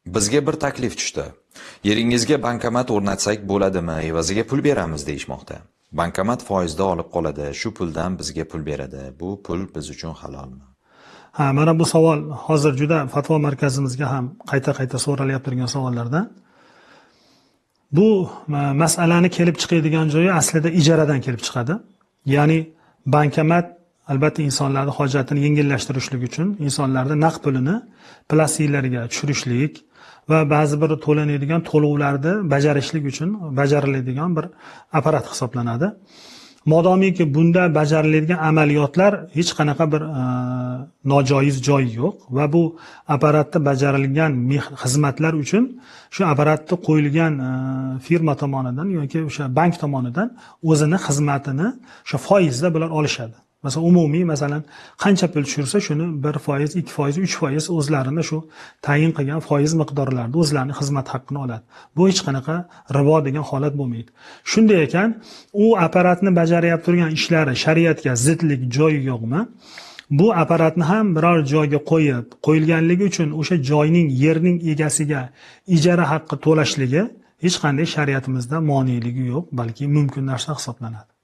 Bizga bir taklif tushdi. Yeringizga bankomat o'rnatsak bo'ladimi, evaziga pul beramiz deyishmoqda. Bankomat foizda olib qoladi, shu puldan bizga pul beradi. Bu pul biz uchun halolmi? Mana bu savol hozir juda fatvo markazimizga ham qayta so'ralyapti turgan savollardan. Bu masalani kelib chiqadigan joyi aslida ijaradan kelib chiqadi. Ya'ni bankomat albatta insonlarning hojatini yengillashtirishlik uchun insonlarning naqd pulini plastiklarga tushirishlik va ba'zi bir to'lanadigan to'lovlarni bajarishlik uchun bajariladigan bir apparat hisoblanadi. Modomiki bunda bajariladigan amaliyotlar hech qanaqa bir nojoiz joyi yo'q va bu apparatda bajarilgan xizmatlar uchun shu apparatda qo'yilgan firma tomonidan yoki o'sha bank tomonidan o'zini xizmatini o'sha foizda bular olishadi. Masalan, umumiy qancha pul tushirsa shuni 1%, 2%, 3% o'zlarini shu tayin qilgan foiz miqdorlarida o'zlarining xizmat haqqini oladi. Bu hech qanaqa ribo degan holat bo'lmaydi. Shunday ekan, u apparatni bajarayotib turgan ishlari shariatga zidlik joyi yo'qmi? Bu apparatni ham biror joyga qo'yilganligi uchun o'sha joyning yerning egasiga ijara haqqi to'lashligi hech qanday shariatimizda moneligi yo'q, balki mumkin narsa hisoblanadi.